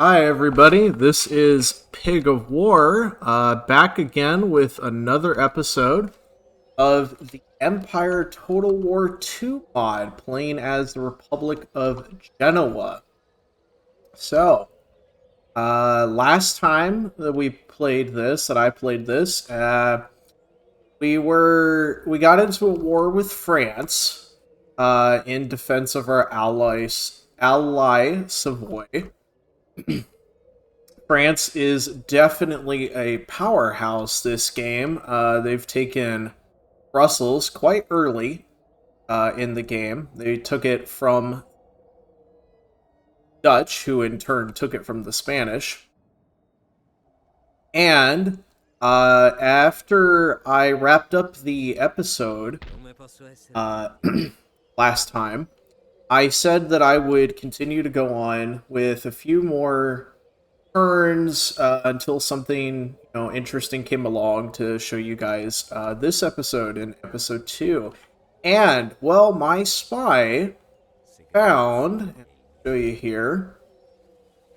Hi, everybody. This is Pig of War, back again with another episode of the Empire Total War 2 mod, playing as the Republic of Genoa. So, last time that I played this, we got into a war with France, in defense of our ally Savoy. France is definitely a powerhouse this game. They've taken Brussels quite early in the game. They took it from Dutch, who in turn took it from the Spanish. And after I wrapped up the episode uh, last time, I said that I would continue to go on with a few more turns until something interesting came along to show you guys this episode in episode 2. And well, my spy found, and I'll show you here,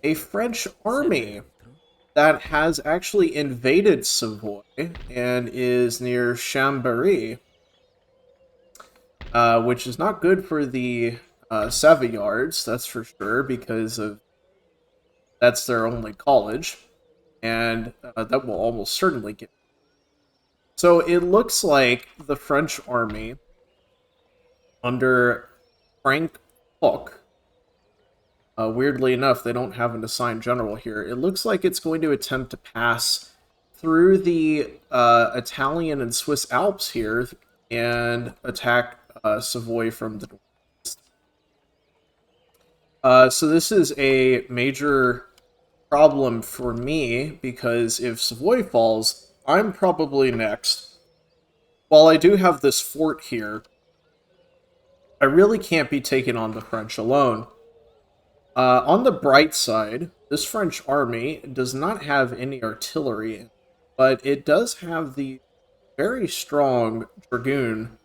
a French army that has actually invaded Savoy and is near Chambéry, which is not good for the Savoyards, that's for sure, because of that's their only college, and that will almost certainly get. So it looks like the French army under Frank Hook. Weirdly enough, they don't have an assigned general here. It looks like it's going to attempt to pass through the Italian and Swiss Alps here and attack Savoy from the north. So this is a major problem for me because if Savoy falls, I'm probably next. While I do have this fort here, I really can't be taking on the French alone. On the bright side, this French army does not have any artillery, but it does have the very strong dragoon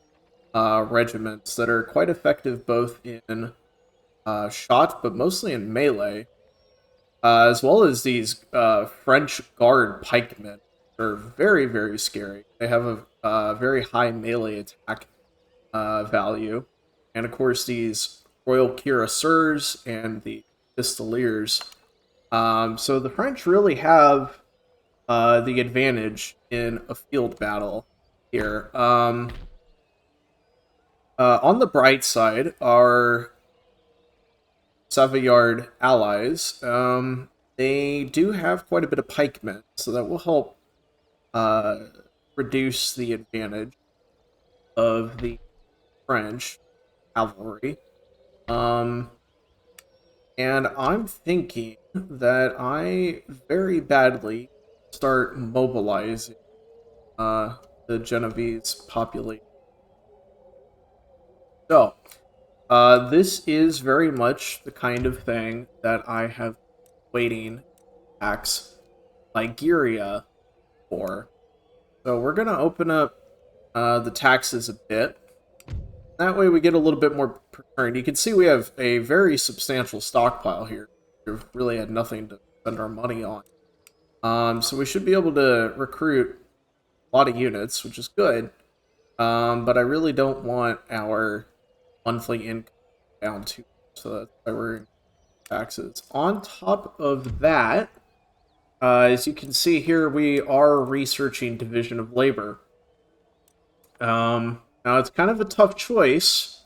regiments that are quite effective both in shot, but mostly in melee, as well as these French guard pikemen. They're very, very scary. They have a very high melee attack value. And of course, these Royal Cuirassiers and the Pistoliers. So the French really have the advantage in a field battle here. On the bright side, our Savoyard allies, they do have quite a bit of pikemen, so that will help uh, reduce the advantage of the French cavalry. Um, and I'm thinking that I very badly start mobilizing the Genovese population. So, this is very much the kind of thing that I have waiting tax Liguriia for. So we're going to open up the taxes a bit. That way we get a little bit more per turn. You can see we have a very substantial stockpile here. We've really had nothing to spend our money on. So we should be able to recruit a lot of units, which is good. But I really don't want our monthly income down too much, so that's why we're in taxes. On top of that, as you can see here, we are researching division of labor. Now, it's kind of a tough choice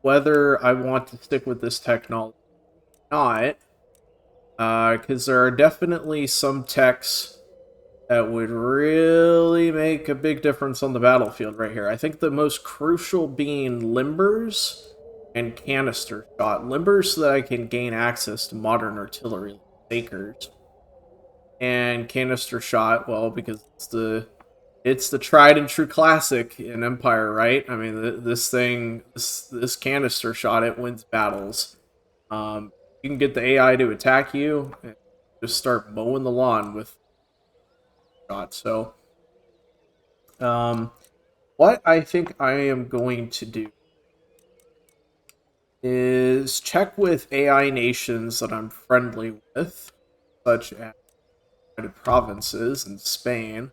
whether I want to stick with this technology or not, because there are definitely some techs that would really make a big difference on the battlefield right here. I think the most crucial being limbers and canister shot. Limbers so that I can gain access to modern artillery like Sakers. And canister shot, well, because it's the tried and true classic in Empire, right? I mean, this canister shot, it wins battles. You can get the AI to attack you and just start mowing the lawn with shot. So, what I think I am going to do is check with AI nations that I'm friendly with, such as United Provinces and Spain,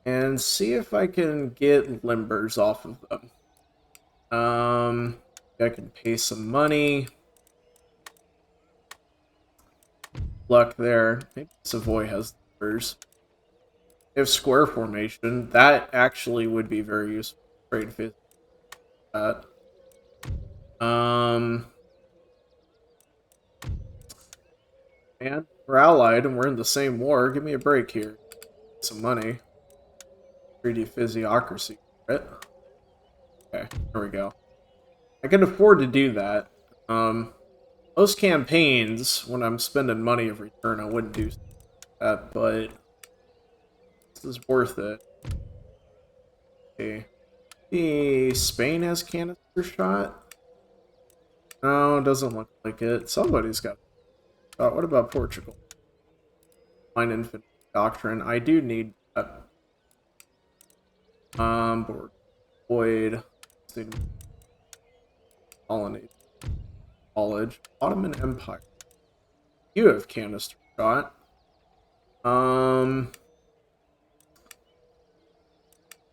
and see if I can get limbers off of them. I can pay some money. Luck there. Maybe Savoy has limbers. If square formation, that actually would be very useful. Trade fit that. Man, we're allied and we're in the same war. Give me a break here. Some money. 3D physiocracy. Right? Okay, there we go. I can afford to do that. Most campaigns, when I'm spending money every turn, I wouldn't do that, but this is worth it. Okay. Spain has canister shot? No, doesn't look like it. Somebody's got a shot. What about Portugal? Mine infinite doctrine. I do need that. Board void. Colony. College. Ottoman Empire. You have canister shot.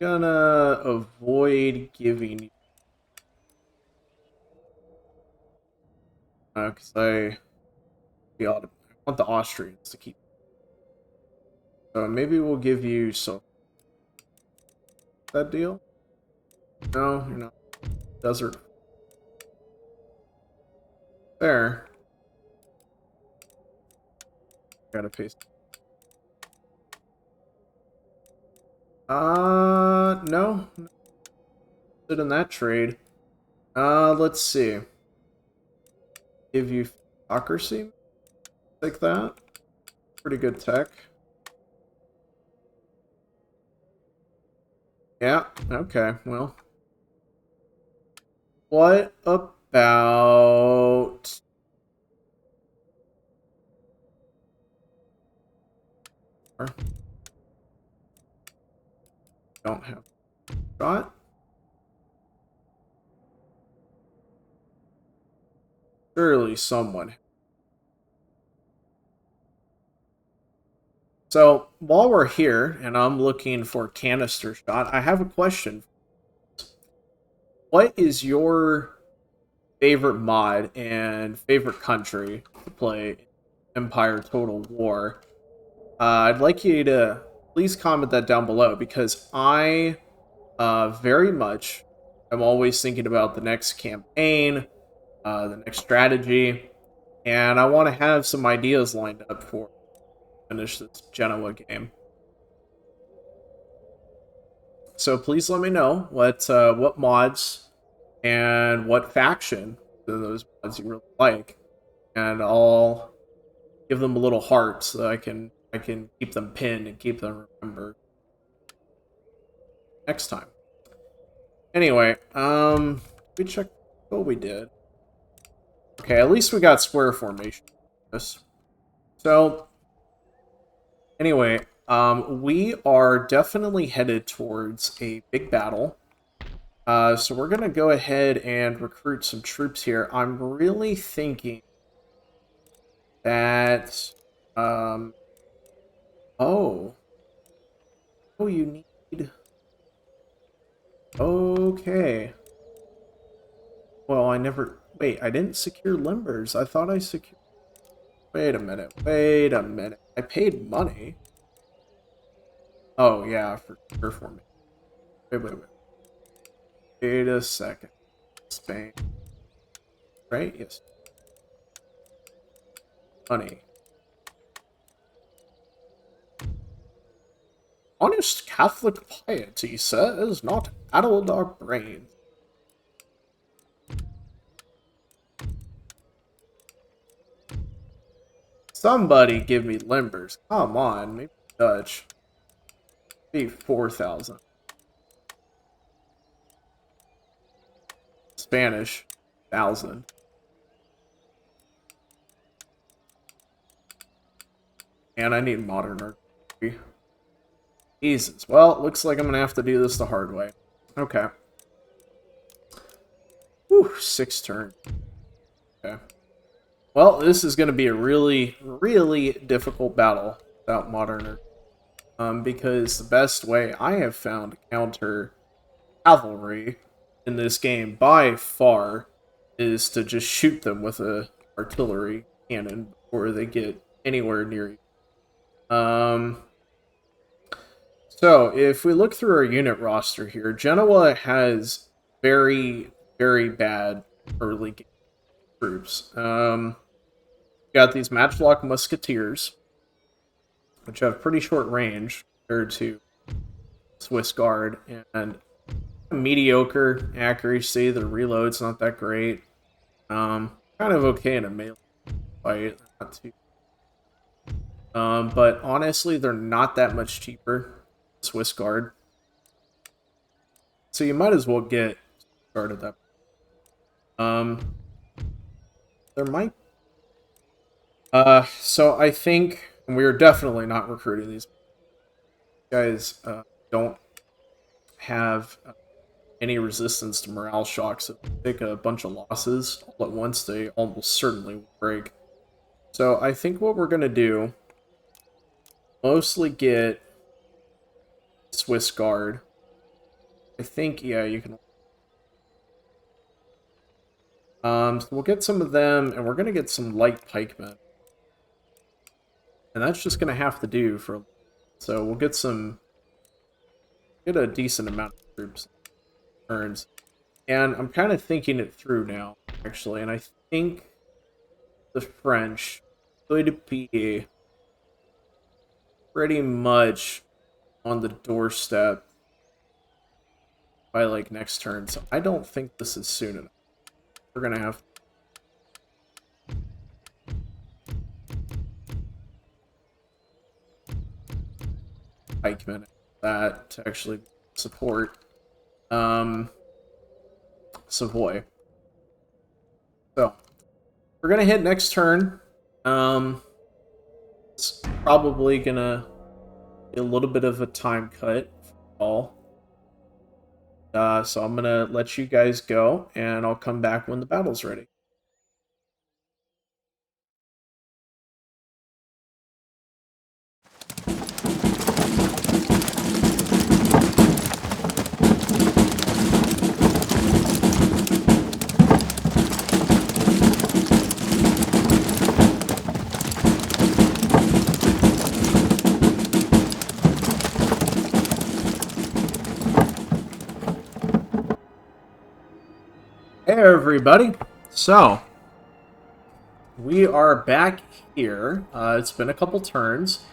Gonna avoid giving because I want the Austrians to keep. So maybe we'll give you some that deal. No, you're not. Desert. There. Gotta paste. No. Sit in that trade. Let's see. Give you Autocracy? Like that. Pretty good tech. Yeah, okay, well. What about... Don't have shot. Surely someone. So, while we're here, and I'm looking for canister shot, I have a question. What is your favorite mod and favorite country to play Empire Total War? I'd like you to please comment that down below, because I very much am always thinking about the next campaign, the next strategy, and I want to have some ideas lined up for finish this Genoa game. So please let me know what mods and what faction of those mods you really like, and I'll give them a little heart so that I can keep them pinned and keep them remembered next time. Anyway, we check what we did. Okay, at least we got square formation. So, anyway, we are definitely headed towards a big battle. So we're gonna go ahead and recruit some troops here. I'm really thinking that, oh, you need, okay. Well, wait, I didn't secure limbers. I thought I secured, wait a minute, I paid money. Oh, yeah, for sure for me. Wait. Wait a second. Spain. Right? Yes. Money. Honest Catholic piety, sir, has not addled our brains. Somebody give me limbers. Come on, maybe Dutch. Maybe 4,000. Spanish, 1,000. And I need modern artillery. Jesus. Well, looks like I'm gonna have to do this the hard way. Okay. Whew. Whew, 6 turns. Okay. Well, this is going to be a really, really difficult battle without modern, because the best way I have found to counter cavalry in this game by far is to just shoot them with a artillery cannon before they get anywhere near you. So if we look through our unit roster here, Genoa has very, very bad early game troops. Got these matchlock musketeers, which have pretty short range compared to Swiss Guard, and mediocre accuracy. The reload's not that great. Kind of okay in a melee fight, not too. But honestly, they're not that much cheaper. Swiss Guard, so you might as well get started that. There might. So I think we're definitely not recruiting these guys. Don't have any resistance to morale shocks. If they take a bunch of losses all at once, they almost certainly will break. So I think what we're gonna do, mostly get Swiss Guard. I think, yeah, you can. So we'll get some of them, and we're gonna get some light pikemen, and that's just gonna have to do for. So we'll get a decent amount of troops turns, and I'm kind of thinking it through now, actually, and I think the French could be pretty much on the doorstep by like next turn, so I don't think this is soon enough. We're gonna have pikemen that to actually support Savoy. So we're gonna hit next turn. It's probably gonna be a little bit of a time cut for all. So I'm gonna let you guys go, and I'll come back when the battle's ready. Hey everybody! So, we are back here. It's been a couple turns.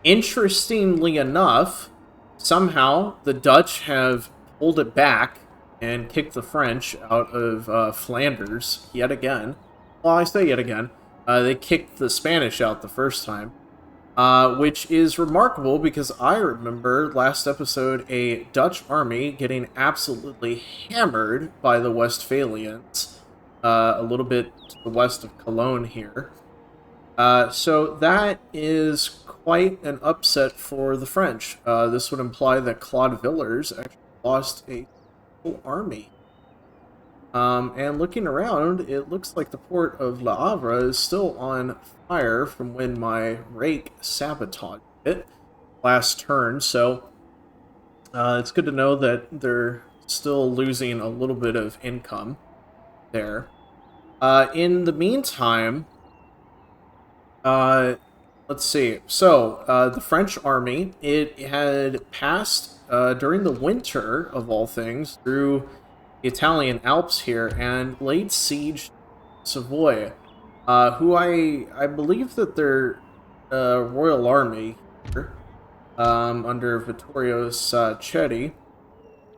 Interestingly enough, somehow the Dutch have pulled it back and kicked the French out of Flanders yet again. Well, I say yet again. They kicked the Spanish out the first time. Which is remarkable because I remember last episode a Dutch army getting absolutely hammered by the Westphalians, a little bit to the west of Cologne here. So that is quite an upset for the French. This would imply that Claude Villars actually lost a whole army. And looking around, it looks like the port of Le Havre is still on fire from when my rake sabotaged it last turn, so it's good to know that they're still losing a little bit of income there. In the meantime, let's see. So, the French army, it had passed during the winter, of all things, through the Italian Alps here and laid siege to Savoy, who I believe that their royal army here, under Vittorio Sacchetti.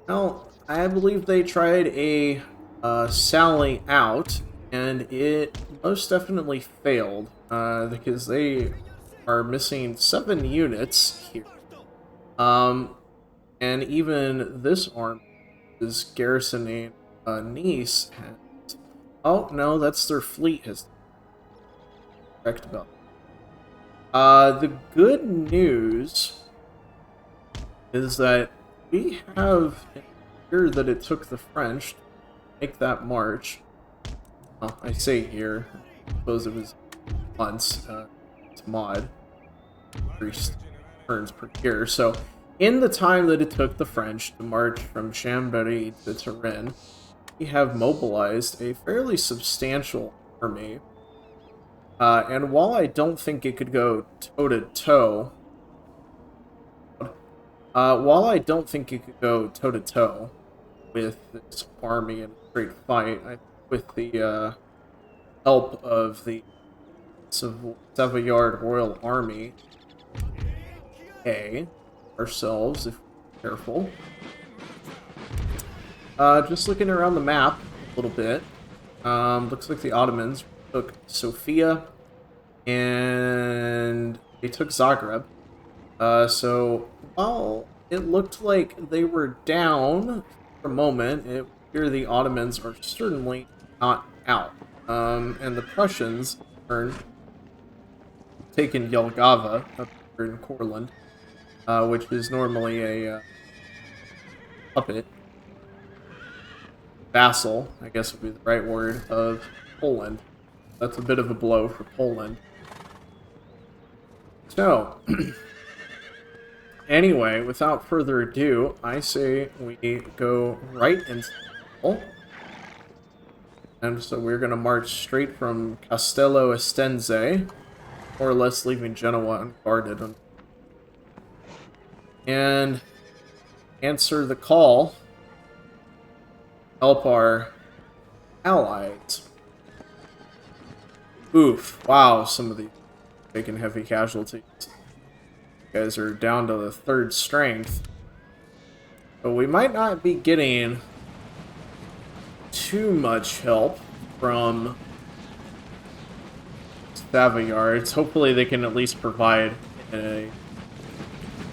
Now, I believe they tried a sally out, and it most definitely failed, because they are missing 7 units here. And even this army is garrisoning Nice. Oh, no, that's their fleet has correct about. The good news is that we have here that it took the French to make that march. well, I say year. I suppose it was months. It's mod. Increased turns per year. So, in the time that it took the French to march from Chambéry to Turin, we have mobilized a fairly substantial army. And while I don't think it could go toe-to-toe, with this army in a straight fight, I think with the help of the Savoyard Royal Army, ourselves, if we're careful. Just looking around the map a little bit, looks like the Ottomans took Sofia, and they took Zagreb. So while it looked like they were down for a moment, it appears the Ottomans are certainly not out. And the Prussians are taken Jelgava up here in Courland, which is normally a puppet. Vassal, I guess would be the right word, of Poland. That's a bit of a blow for Poland. So, anyway, without further ado, I say we go right into the and so we're going to march straight from Castello Estense, more or less leaving Genoa unguarded, and answer the call. Help our allies. Oof. Wow, some of these taking heavy casualties. You guys are down to the 3rd strength. But we might not be getting too much help from Savoyards. Hopefully they can at least provide an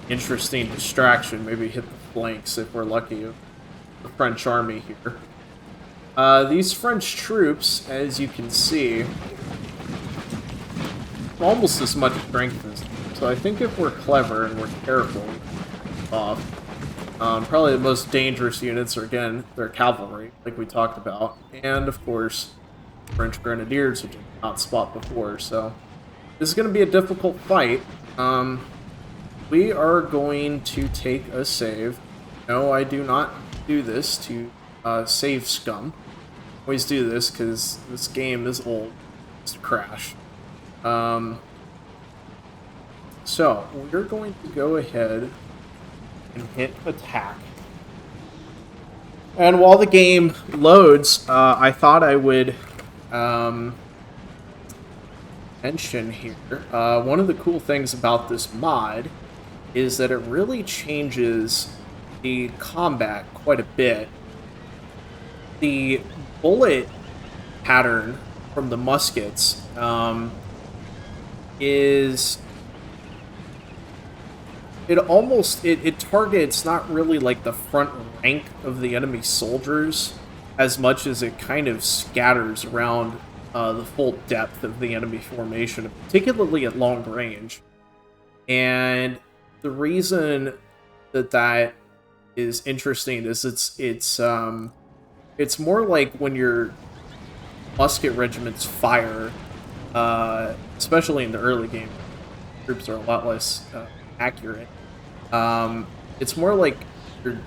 interesting distraction. Maybe hit the flanks if we're lucky of the French army here. These French troops, as you can see, almost as much strength as them. So I think if we're clever and we're careful, probably the most dangerous units are, again, their cavalry, like we talked about, and of course, French grenadiers, which I did not spot before. So this is going to be a difficult fight. We are going to take a save. No, I do not do this to save scum. Always do this because this game is old. It's to crash. So we're going to go ahead and hit attack. And while the game loads, I thought I would mention here, one of the cool things about this mod is that it really changes the combat quite a bit. The bullet pattern from the muskets is... It targets not really like the front rank of the enemy soldiers as much as it kind of scatters around the full depth of the enemy formation, particularly at long range. And the reason that is interesting is it's more like when your musket regiments fire, especially in the early game, troops are a lot less accurate. It's more like you're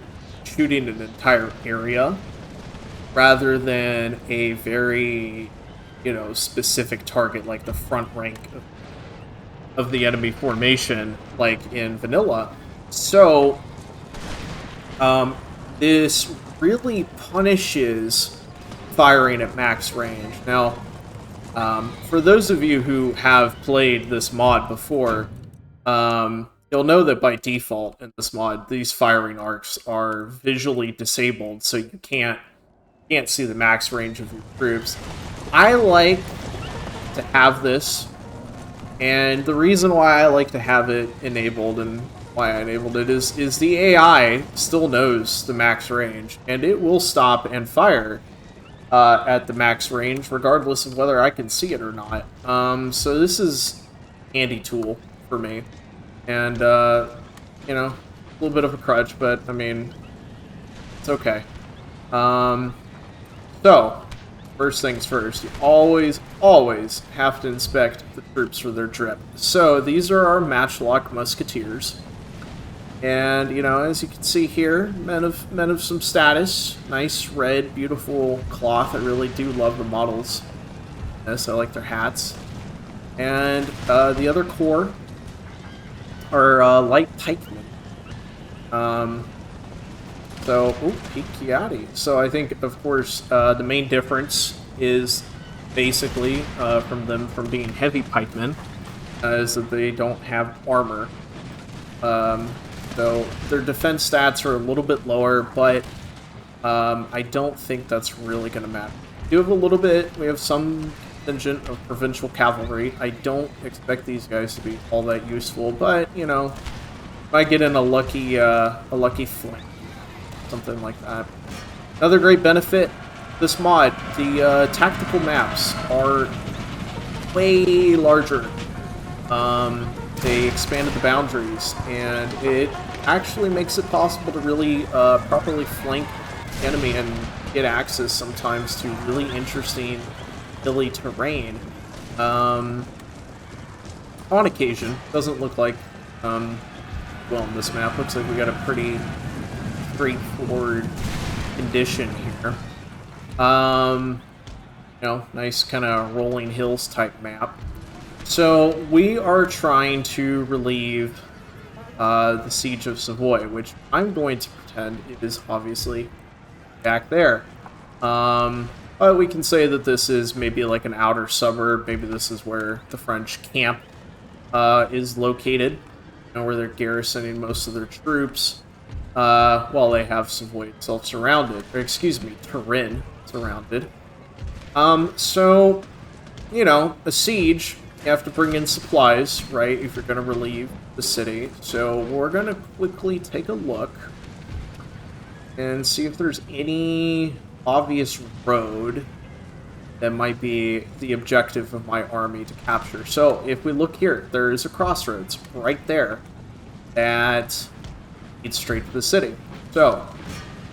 shooting an entire area rather than a very, specific target like the front rank of the enemy formation, like in vanilla. So, this really punishes firing at max range. Now, for those of you who have played this mod before, you'll know that by default in this mod, these firing arcs are visually disabled, so you can't see the max range of your troops. I like to have this, and the reason why I like to have it enabled and why I enabled it is the AI still knows the max range, and it will stop and fire at the max range, regardless of whether I can see it or not. So this is a handy tool for me. And, a little bit of a crutch, but, I mean, it's okay. So, first things first, you always, always have to inspect the troops for their drip. So these are our matchlock musketeers. And, you know, as you can see here, men of some status. Nice, red, beautiful cloth. I really do love the models. Yes, I like their hats. And the other corps are light pikemen. Picchiati. So I think, of course, the main difference is basically from being heavy pikemen is that they don't have armor. So their defense stats are a little bit lower, but I don't think that's really going to matter. We do have a little bit. We have some contingent of provincial cavalry. I don't expect these guys to be all that useful, but you know, if I get in a lucky flank, something like that. Another great benefit this mod: the tactical maps are way larger. They expanded the boundaries, and it actually makes it possible to really properly flank the enemy and get access sometimes to really interesting, hilly terrain. On occasion, doesn't look like, well, in this map, looks like we got a pretty straightforward condition here. You know, nice kind of rolling hills type map. So we are trying to relieve the siege of Savoy, which I'm going to pretend is obviously back there. But we can say that this is maybe like an outer suburb. Maybe this is where the French camp is located, you know, where they're garrisoning most of their troops, while they have Savoy itself surrounded. Or excuse me, Turin surrounded. So, you know, a siege, you have to bring in supplies, right, if you're going to relieve the city. So we're going to quickly take a look and see if there's any obvious road that might be the objective of my army to capture. So if we look here, there is a crossroads right there that leads straight to the city. So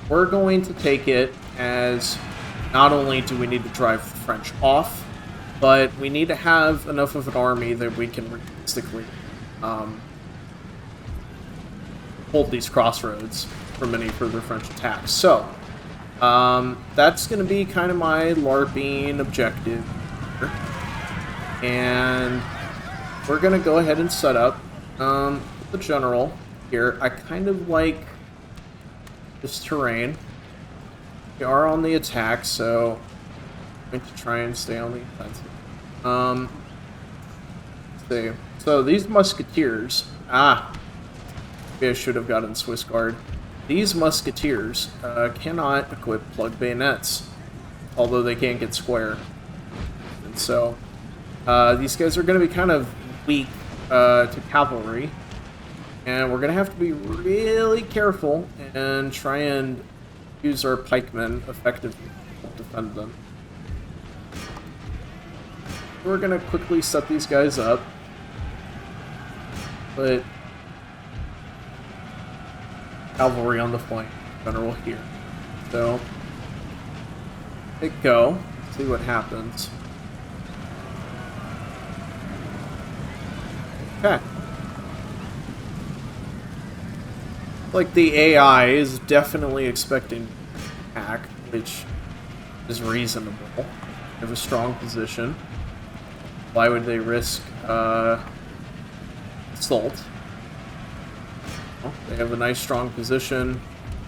we're going to take it as not only do we need to drive the French off, but we need to have enough of an army that we can realistically hold these crossroads from any further French attacks. So that's going to be kind of my LARPing objective here. And we're going to go ahead and set up the general here. I kind of like this terrain. We are on the attack, so I'm going to try and stay on the offensive. Let's see. So these musketeers, maybe I should have gotten Swiss Guard. These musketeers cannot equip plug bayonets, although they can get square. And so these guys are going to be kind of weak to cavalry, and we're going to have to be really careful and try and use our pikemen effectively to defend them. We're going to quickly set these guys up, but cavalry on the flank, general here. So, hit go, see what happens. Okay. Like the AI is definitely expecting attack, which is reasonable. They have a strong position. Why would they risk assault? Well, they have a nice strong position.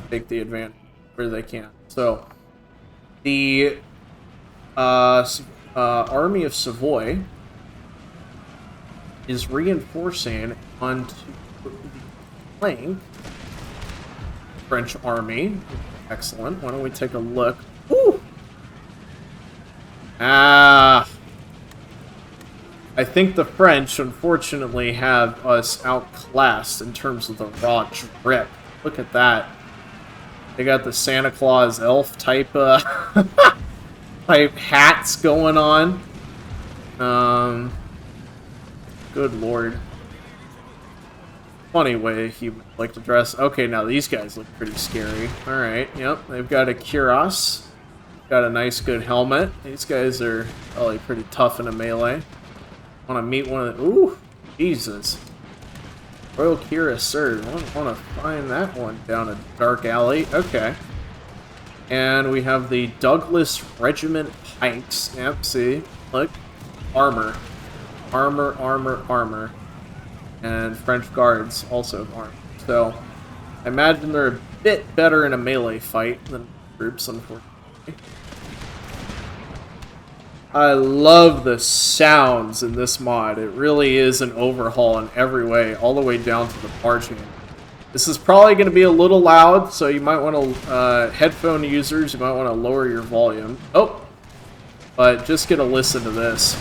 Take the advantage where they can. So the army of Savoy is reinforcing onto the flank French army. Excellent. Why don't we take a look? Woo! I think the French, unfortunately, have us outclassed in terms of the raw drip. Look at that. They got the Santa Claus elf type type hats going on. Good lord. Funny way he would like to dress. Okay, now these guys look pretty scary. Alright, yep. They've got a cuirass. Got a nice, good helmet. These guys are probably pretty tough in a melee. Want to meet one of the... Ooh! Jesus. Royal Kira Surge. I want to find that one down a dark alley. Okay. And we have the Douglas Regiment Pikes. Yep, see? Look. Armor. Armor, armor, armor. And French Guards also have armor. So, I imagine they're a bit better in a melee fight than groups, unfortunately. I love the sounds in this mod. It really is an overhaul in every way, all the way down to the marching. This is probably going to be a little loud, so you might want to, headphone users, you might want to lower your volume. Oh! But just get a listen to this.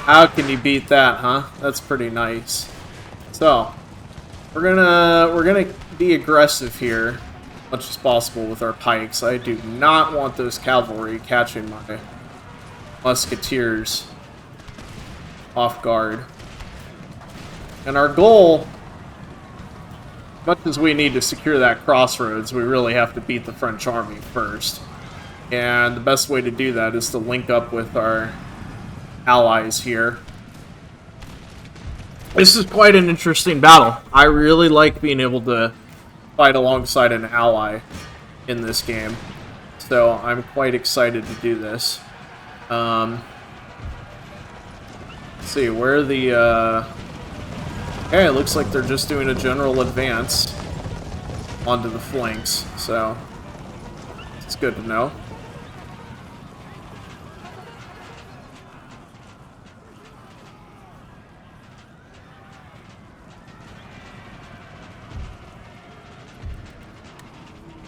How can you beat that, huh? That's pretty nice. So, we're gonna be aggressive here, as much as possible with our pikes. I do not want those cavalry catching my musketeers off guard. And our goal, as much as we need to secure that crossroads, we really have to beat the French army first. And the best way to do that is to link up with our allies here. This is quite an interesting battle. I really like being able to fight alongside an ally in this game. So I'm quite excited to do this. Let's see, where the... Okay, it looks like they're just doing a general advance onto the flanks. So it's good to know.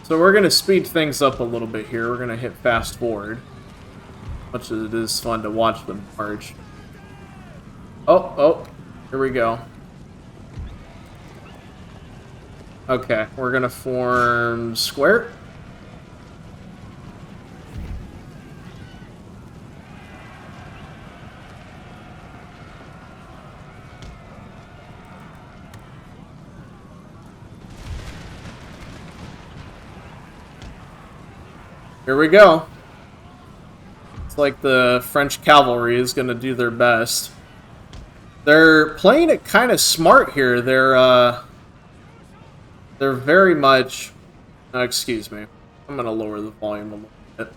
So we're going to speed things up a little bit here. We're going to hit fast forward. Much as it is fun to watch them march. Oh, here we go. Okay, we're going to form square. Here we go. It's like the French cavalry is going to do their best. They're playing it kind of smart here. They're very much... excuse me. I'm going to lower the volume a little bit.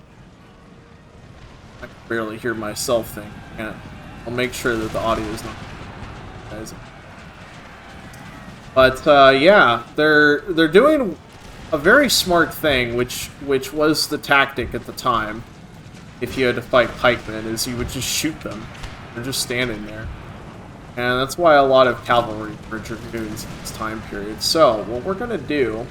I can barely hear myself think. I'll make sure that the audio is not... But, yeah. They're doing a very smart thing, which was the tactic at the time. If you had to fight pikemen, is you would just shoot them. They're just standing there. And that's why a lot of cavalry were dragoons in this time period. So, what we're going to do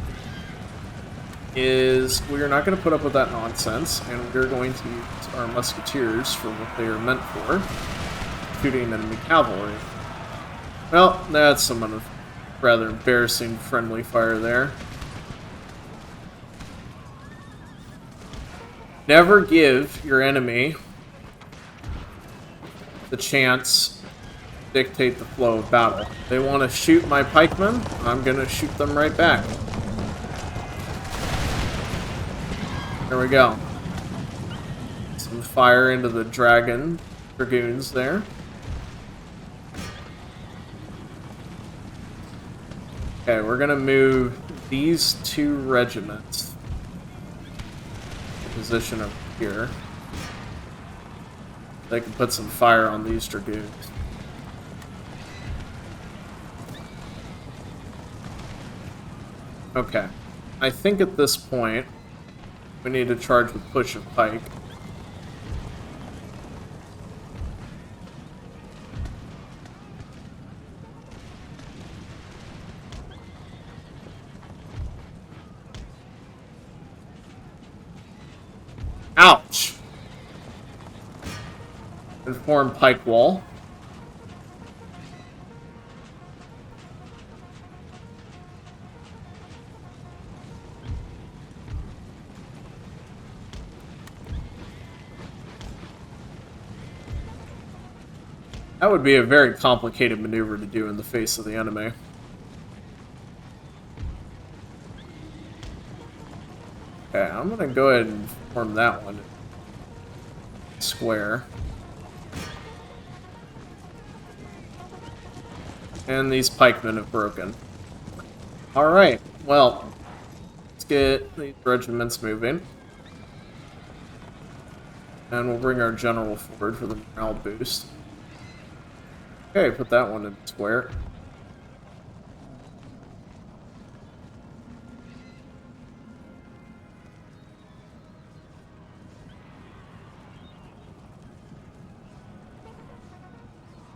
is we're not going to put up with that nonsense, and we're going to use our musketeers for what they are meant for, shooting enemy cavalry. Well, that's some rather embarrassing friendly fire there. Never give your enemy the chance to dictate the flow of battle. They want to shoot my pikemen, I'm going to shoot them right back. There we go. Some fire into the dragoons there. Okay, we're going to move these two regiments position up here. They can put some fire on these dragoons. Okay. I think at this point we need to charge with push of pike. Ouch! And form pike wall. That would be a very complicated maneuver to do in the face of the enemy. Okay, I'm gonna go ahead and form that one square. And these pikemen have broken. Alright, well, let's get these regiments moving. And we'll bring our general forward for the morale boost. Okay, put that one in square.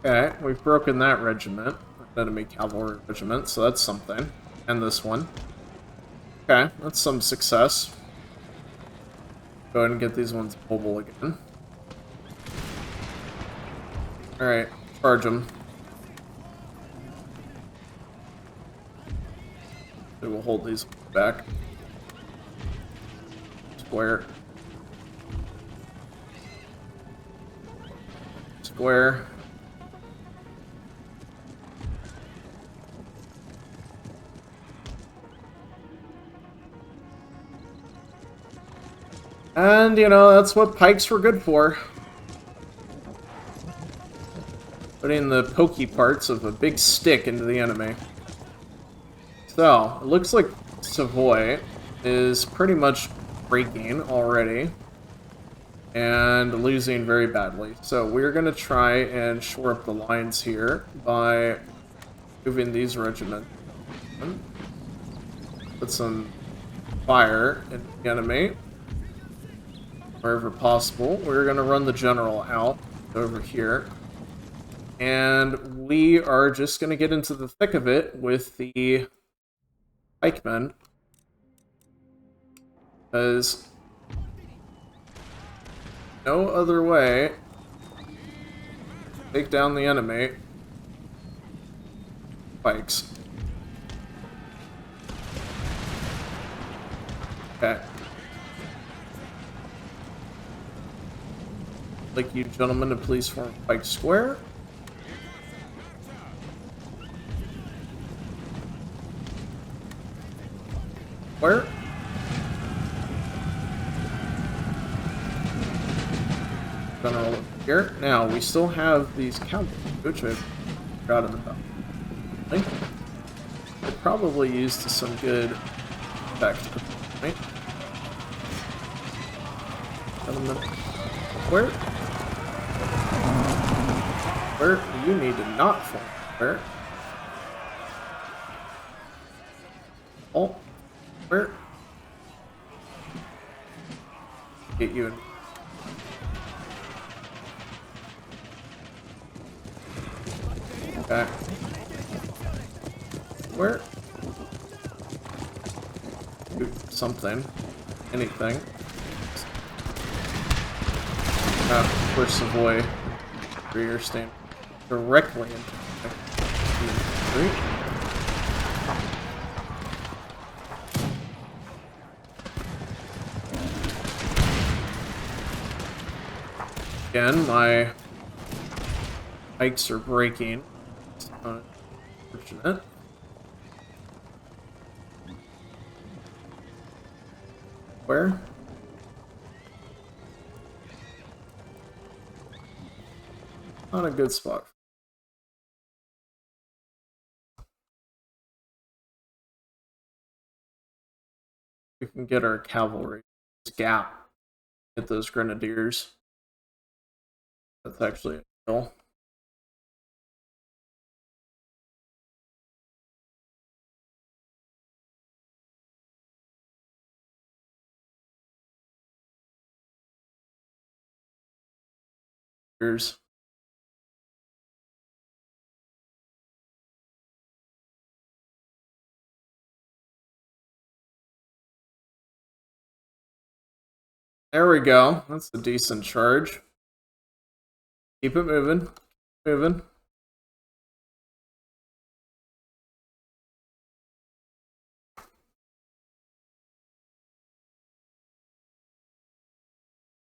Okay, we've broken that regiment. Enemy cavalry regiment, so that's something. And this one. Okay, that's some success. Go ahead and get these ones mobile again. Alright, charge them. We will hold these back. Square. Square. And, you know, that's what pikes were good for. Putting the pokey parts of a big stick into the enemy. So, it looks like Savoy is pretty much breaking already. And losing very badly. So we're going to try and shore up the lines here by moving these regiments. Put some fire in the enemy. Wherever possible. We're going to run the general out over here. And we are just going to get into the thick of it with the pikemen. Because no other way to take down the enemy. Pikes. Okay. I'd like you gentlemen to please form pike square. Square. General here. Now, we still have these cavalry, which I forgot about. I think they're probably used to some good effect. Right? Gentlemen, where? Where? You need to not form. Where? Oh. Where? Get you in. Okay. Where? Do something. Anything. Where's Savoy? Rear stand directly into the Again, my pikes are breaking. It's unfortunate. Where? Not a good spot. We can get our cavalry. This gap. Get those grenadiers. That's actually a kill. Here's there we go. That's a decent charge. Keep it moving. Moving.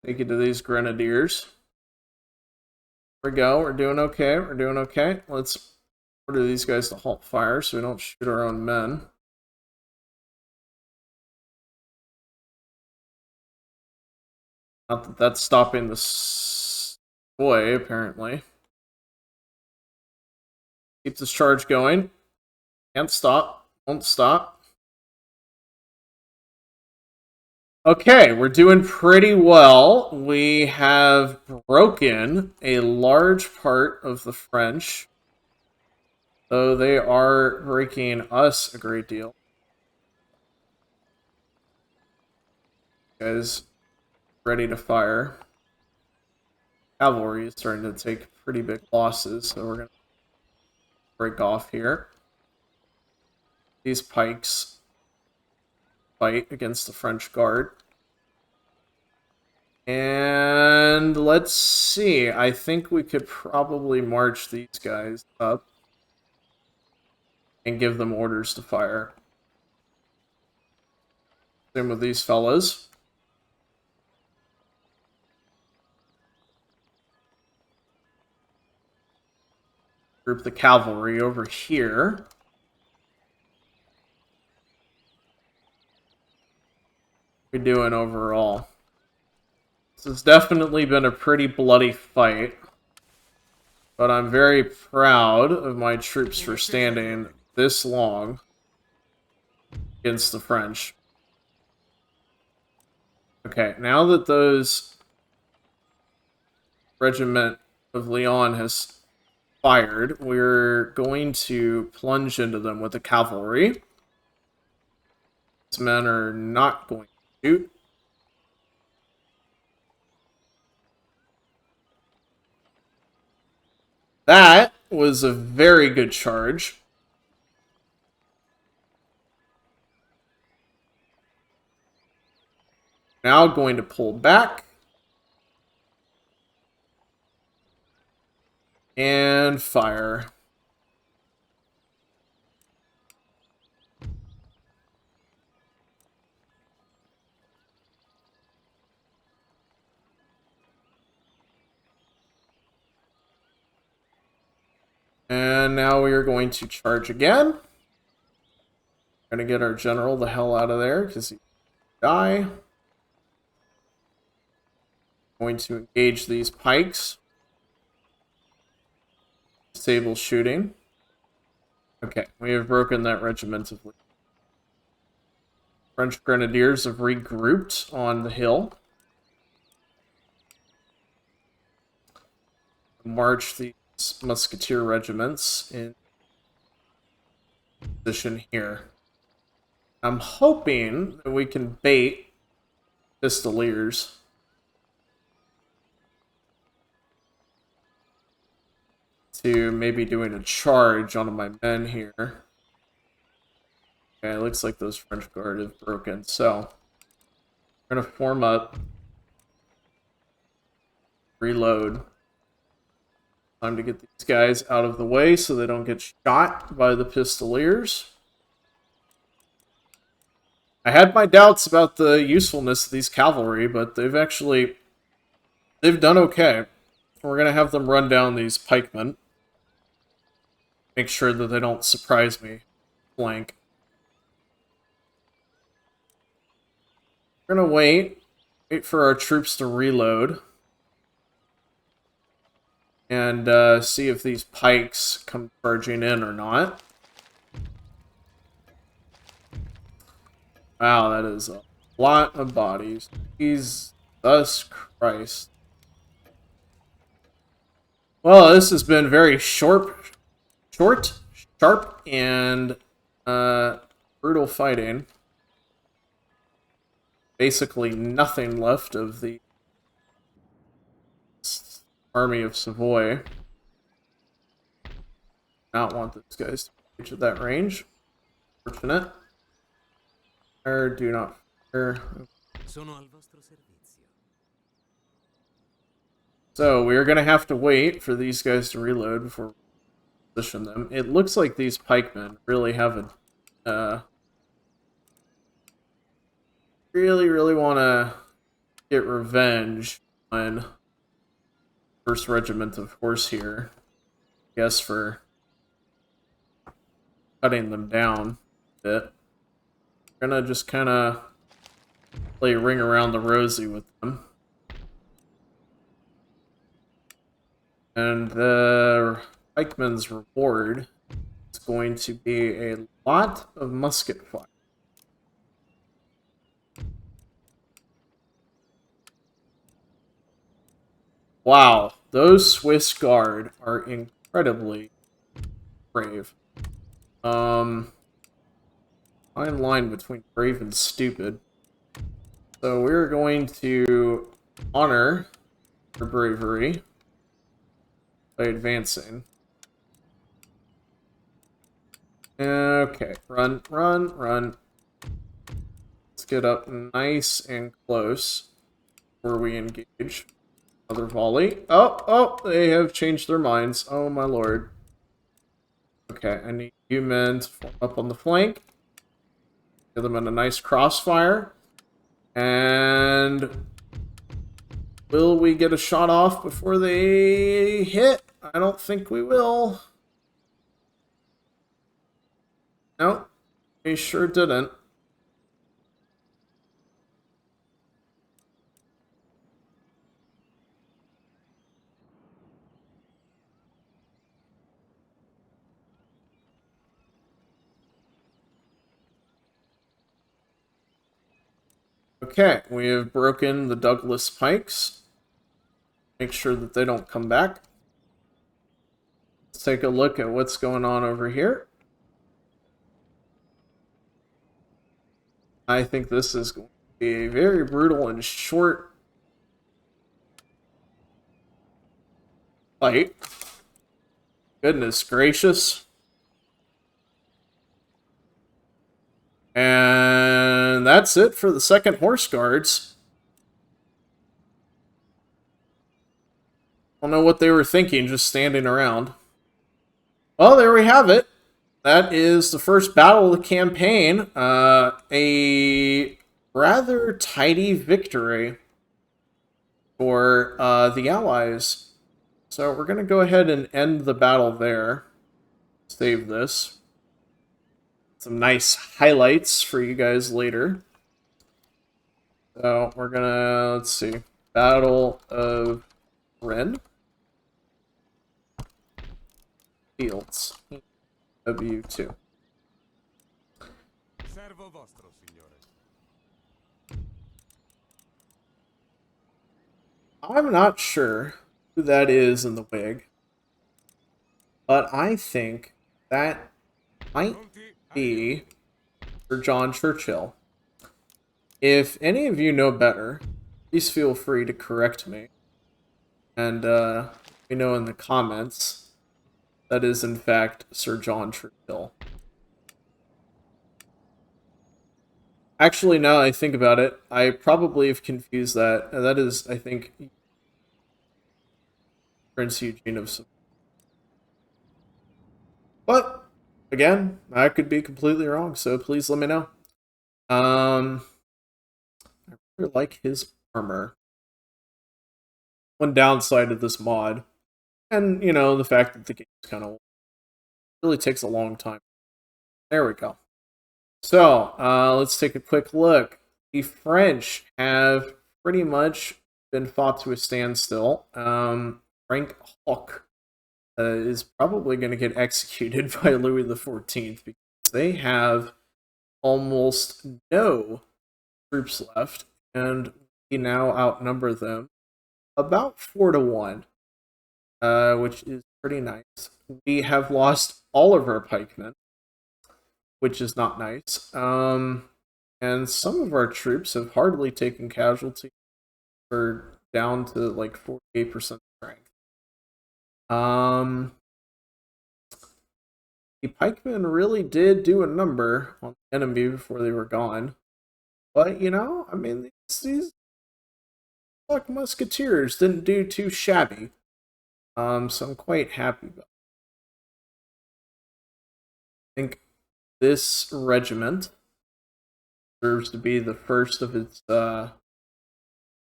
Take it to these grenadiers. There we go. We're doing okay. We're doing okay. Let's order these guys to halt fire so we don't shoot our own men. Not that that's stopping the boy, apparently. Keep this charge going. Can't stop. Won't stop. Okay, we're doing pretty well. We have broken a large part of the French, though they are breaking us a great deal. Guys, ready to fire. Cavalry is starting to take pretty big losses, so we're going to break off here. These pikes fight against the French Guard. And let's see. I think we could probably march these guys up and give them orders to fire. Same with these fellas. Group the cavalry over here. What are we doing overall? This has definitely been a pretty bloody fight. But I'm very proud of my troops for standing this long against the French. Okay, now that those regiment of Lyon has fired, we're going to plunge into them with the cavalry. These men are not going to shoot. That was a very good charge. Now going to pull back. And fire. And now we are going to charge again. Going to get our general the hell out of there because he die. Going to engage these pikes. Disable shooting. Okay, we have broken that regiment of French grenadiers have regrouped on the hill. March these musketeer regiments in position here. I'm hoping that we can bait pistoliers. To maybe doing a charge on my men here. Okay, it looks like those French guard have broken, so we're gonna form up, reload. Time to get these guys out of the way so they don't get shot by the pistoliers. I had my doubts about the usefulness of these cavalry, but they've done okay. We're gonna have them run down these pikemen. Make sure that they don't surprise me. Flank. We're gonna wait for our troops to reload. And see if these pikes come charging in or not. Wow, that is a lot of bodies. Jesus Christ. Well, this has been very short, sharp, and brutal fighting. Basically nothing left of the army of Savoy. Not want those guys to reach at that range. Fortunate. Or do not fire. So we're gonna have to wait for these guys to reload before we position them. It looks like these pikemen really have a really want to get revenge on first regiment of horse here. I guess for cutting them down a bit. We're gonna just kind of play ring around the rosy with them. And the pikeman's reward is going to be a lot of musket fire. Wow, those Swiss Guard are incredibly brave. Fine line between brave and stupid. So we're going to honor their bravery by advancing. Okay, run, run, run. Let's get up nice and close before we engage. Another volley. Oh, they have changed their minds. Oh my lord. Okay, I need you men to form up on the flank. Get them in a nice crossfire. And will we get a shot off before they hit? I don't think we will. Nope, we sure didn't. Okay, we have broken the Douglas Pikes. Make sure that they don't come back. Let's take a look at what's going on over here. I think this is going to be a very brutal and short fight. Goodness gracious. And that's it for the second Horse Guards. I don't know what they were thinking, just standing around. Well, there we have it. That is the first battle of the campaign. A rather tidy victory for the Allies. So we're going to go ahead and end the battle there. Save this. Some nice highlights for you guys later. So we're going to, let's see, Battle of Turin. Fields. W2. Servo vostro, signore. I'm not sure who that is in the wig, but I think that might be Sir John Churchill. If any of you know better, please feel free to correct me. And let me know in the comments that is in fact Sir John Churchill. Actually, now I think about it, I probably have confused that. And that is, I think, Prince Eugene of Savoy. But, again, I could be completely wrong, so please let me know. I really like his armor. One downside of this mod, and, you know, the fact that the game is kind of old, really takes a long time. There we go. So, let's take a quick look. The French have pretty much been fought to a standstill. Frank Hawk is probably going to get executed by Louis XIV because they have almost no troops left, and we now outnumber them about 4-1, which is pretty nice. We have lost all of our pikemen, which is not nice. And some of our troops have hardly taken casualties. We're down to like 48% strength. The pikemen really did do a number on the enemy before they were gone. But, you know, I mean, these Black Musketeers didn't do too shabby. So I'm quite happy about it. I think this regiment serves to be the first of its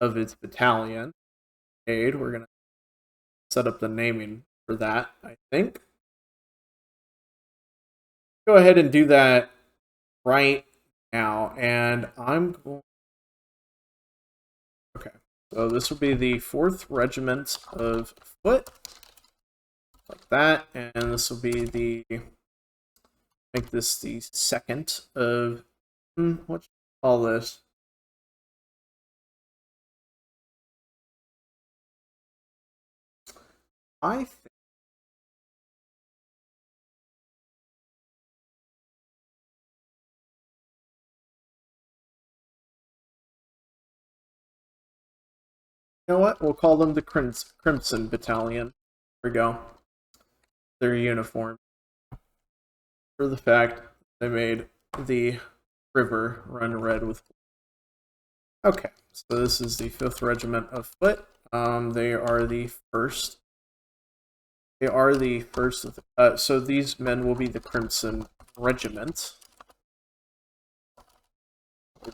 battalion. We're gonna set up the naming for that, I think. Go ahead and do that right now, and I'm going... Okay, so this will be the 4th Regiment of Foot, like that, and this will be the... Make this the 2nd of... what should I call this? I think... You know what? We'll call them the Crimson Battalion. There we go. Their uniform. For the fact they made the river run red with... Okay, so this is the 5th Regiment of Foot. They are the first. They are the first of the... so these men will be the Crimson Regiment.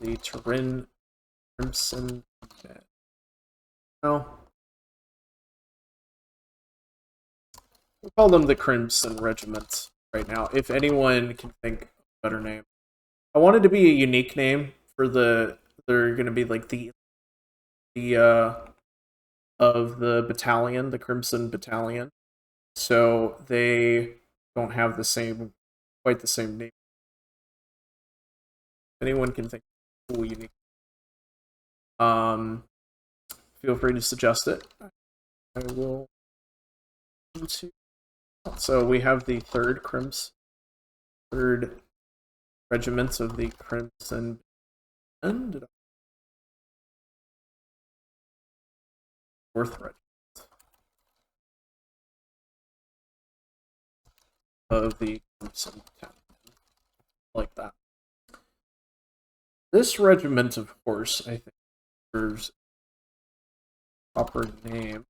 The Turin Crimson Men. No. We'll call them the Crimson Regiment right now, if anyone can think of a better name. I wanted to be a unique name for the... They're going to be like the of the battalion, the Crimson Battalion. So they don't have quite the same name. If anyone can think of a cool, unique... feel free to suggest it. I will... So we have the 3rd Regiment of the Crimson... And 4th Regiment of the Crimson Battalion. Like that. This regiment, of course, I think deserves a proper name.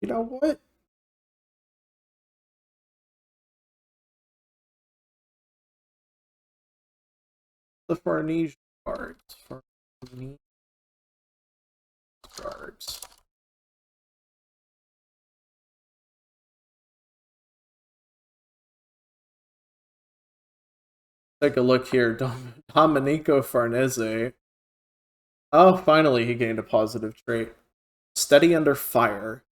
You know what? The Farnese Guards. Farnese Guards. Take a look here. Domenico Farnese. Oh, finally he gained a positive trait. Steady under fire.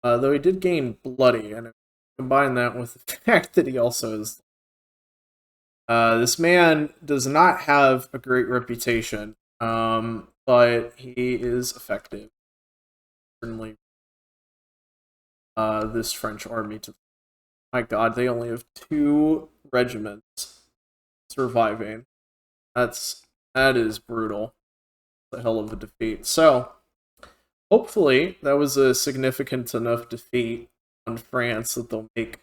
Though he did gain bloody, and combine that with the fact that he also is... this man does not have a great reputation, but he is effective. Certainly, this French army... My god, they only have 2 regiments surviving. That is brutal. It's a hell of a defeat. So, hopefully, that was a significant enough defeat on France that they'll make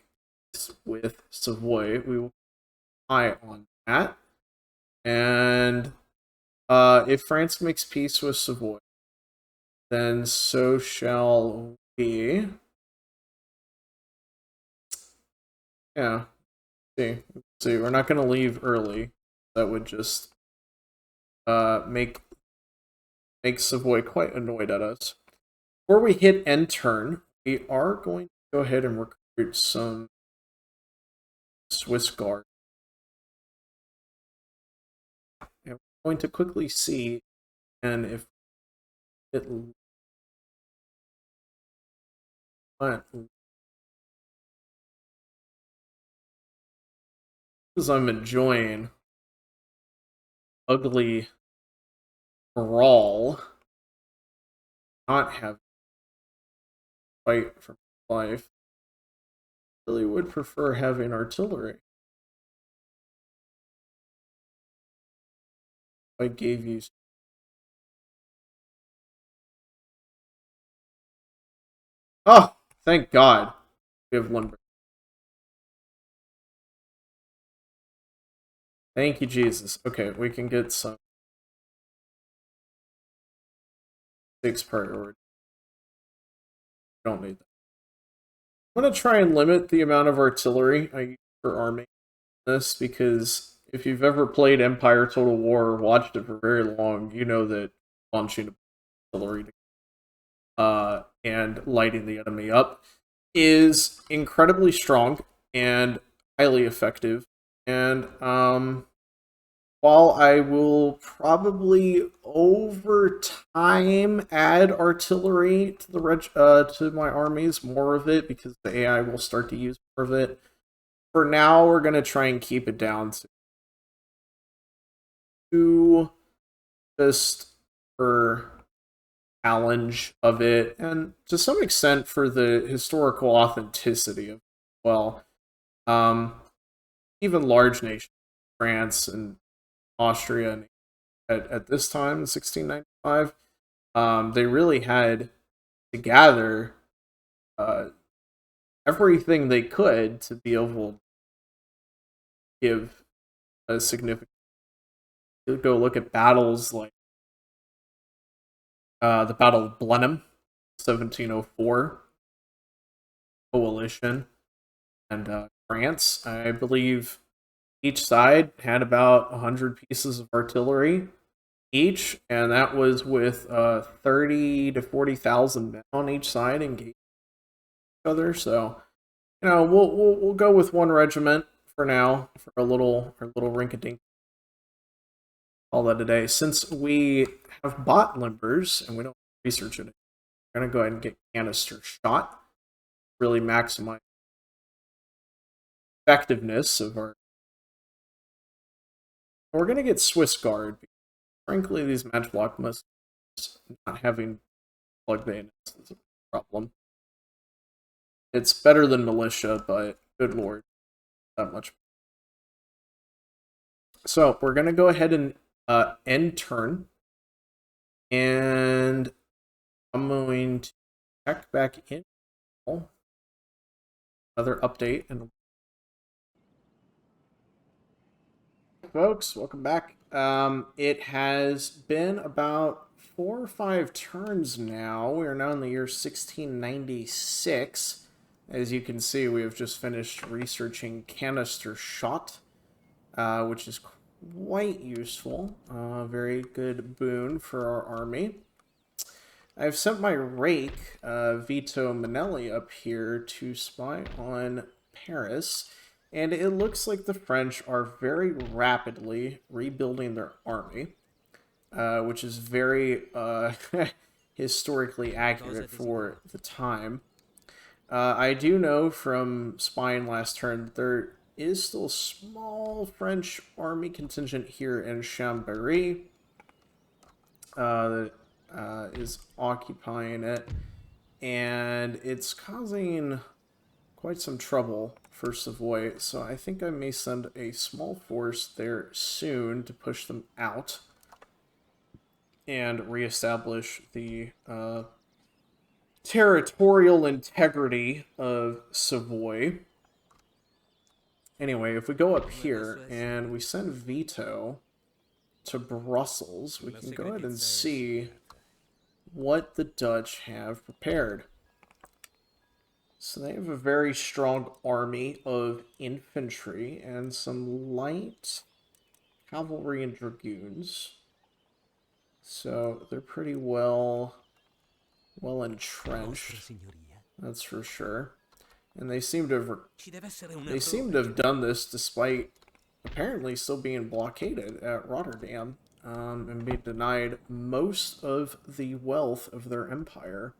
peace with Savoy. We will eye on that. And if France makes peace with Savoy, then so shall we. Yeah. See, we're not going to leave early. That would just make Savoy quite annoyed at us. Before we hit end turn, we are going to go ahead and recruit some Swiss Guard. And we're going to quickly see, and if it... Because I'm enjoying ugly brawl, not have fight for life. Really would prefer having artillery. I gave you... Oh, thank God. We have lumber. Thank you, Jesus. Okay, we can get some 6 priority. Don't need that. I'm going to try and limit the amount of artillery I use for arming this, because if you've ever played Empire Total War or watched it for very long, you know that launching artillery and lighting the enemy up is incredibly strong and highly effective. And while I will probably over time add artillery to to my armies, more of it, because the AI will start to use more of it. For now, we're gonna try and keep it down to two, just for challenge of it, and to some extent for the historical authenticity of it as well. Um, Even large nations, France and Austria, and at this time, in 1695, they really had to gather uh, everything they could to be able to give a significant. Go look at battles like the Battle of Blenheim, 1704, coalition, and France. I believe each side had about 100 pieces of artillery each, and that was with 30 to 40,000 men on each side engaging each other. So, we'll go with one regiment for now for a little rink-a-dink. All that today. Since we have bought limbers and we don't research it, we're gonna go ahead and get canister shot. Really maximize effectiveness of our. We're gonna get Swiss Guard. Frankly, these matchblock must not having plug bayonets is a problem. It's better than militia, but good lord, not much. So we're gonna go ahead and end turn, and I'm going to check back in. Another update, and folks, welcome back. It has been about 4 or 5 turns now. We are now in the year 1696. As you can see, we have just finished researching canister shot, which is quite useful. Very good boon for our army. I've sent my rake, Vito Manelli, up here to spy on Paris, and it looks like the French are very rapidly rebuilding their army, which is very historically accurate for the time. I do know from spying last turn that there is still a small French army contingent here in Chambéry that is occupying it, and it's causing quite some trouble for Savoy, so I think I may send a small force there soon to push them out and reestablish the territorial integrity of Savoy. Anyway, if we go up here and we send Vito to Brussels, we can go ahead and see what the Dutch have prepared. So they have a very strong army of infantry and some light cavalry and dragoons. So they're pretty well entrenched. That's for sure. And they seem to have done this despite apparently still being blockaded at Rotterdam, and being denied most of the wealth of their empire.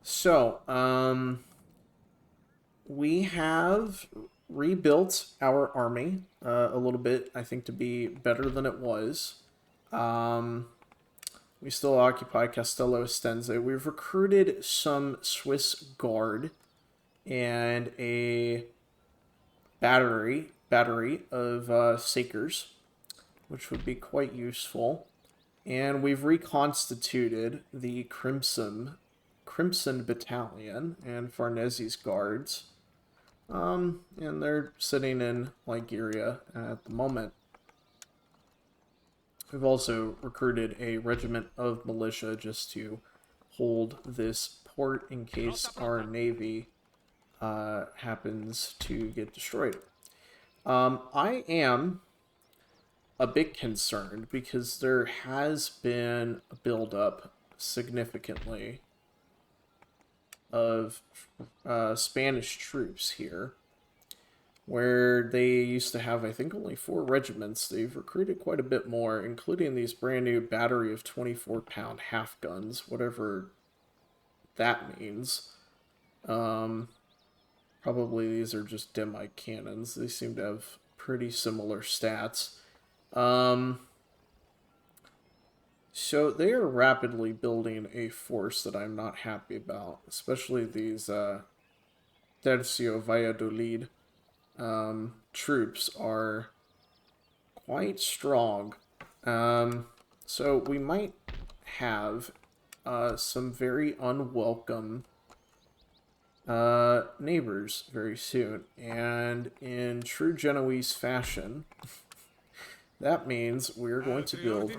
So, we have rebuilt our army a little bit, I think, to be better than it was. We still occupy Castello Estense. We've recruited some Swiss Guard and a battery of Sakers, which would be quite useful. And we've reconstituted the Crimson Battalion and Farnese's guards. And they're sitting in Liguria at the moment. We've also recruited a regiment of militia just to hold this port in case our navy happens to get destroyed. I am a bit concerned because there has been a buildup significantly of Spanish troops here, where they used to have, I think, only 4 regiments. They've recruited quite a bit more, including these brand new battery of 24-pound half guns, whatever that means. Probably these are just demi cannons. They seem to have pretty similar stats. So they are rapidly building a force that I'm not happy about, especially these Tercio Valladolid troops are quite strong. So we might have some very unwelcome neighbors very soon. And in true Genoese fashion, that means we're going to build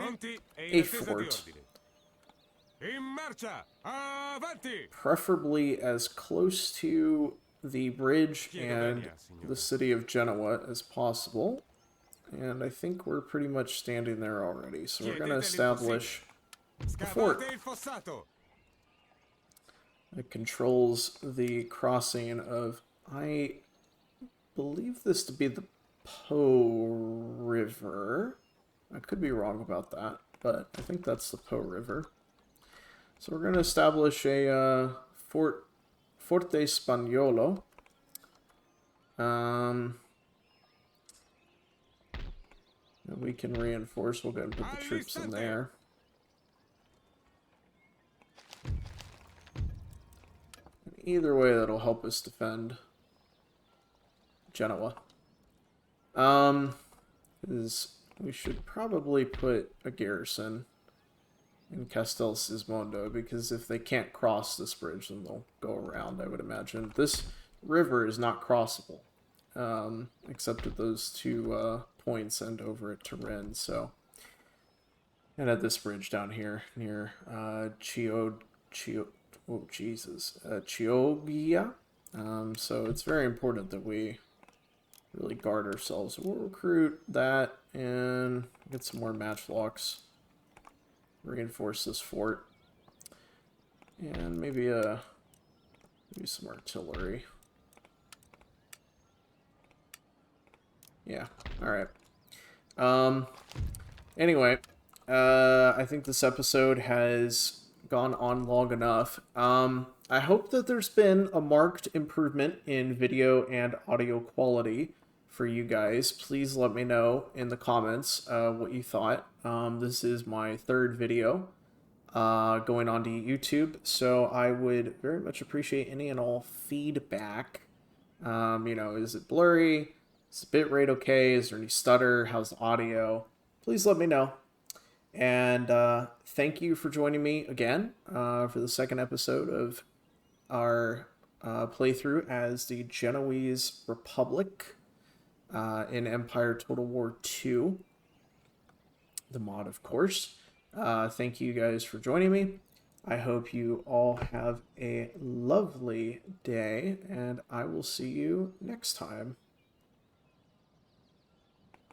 a fort, preferably as close to the bridge and the city of Genoa as possible. And I think we're pretty much standing there already. So we're going to establish a fort that controls the crossing of, I believe this to be the Po River. I could be wrong about that, but I think that's the Po River. So we're going to establish a Forte Spagnolo. And we can reinforce. We'll go and put the troops in there. Either way, that'll help us defend Genoa. We should probably put a garrison in Castel Sismondo, because if they can't cross this bridge, then they'll go around, I would imagine. This river is not crossable, except at those 2 points and over at Turin, so... And at this bridge down here, near Chioggia. So it's very important that we really guard ourselves. We'll recruit that and get some more matchlocks. Reinforce this fort. And maybe some artillery. Yeah, alright. Anyway, I think this episode has gone on long enough. I hope that there's been a marked improvement in video and audio quality for you guys. Please let me know in the comments what you thought. This is my 3rd video going on to YouTube, so I would very much appreciate any and all feedback. You know, is it blurry? Is the bitrate okay? Is there any stutter? How's the audio? Please let me know. And thank you for joining me again for the 2nd episode of our playthrough as the Genoese Republic in Empire Total War 2. The mod, of course. Thank you guys for joining me. I hope you all have a lovely day, and I will see you next time.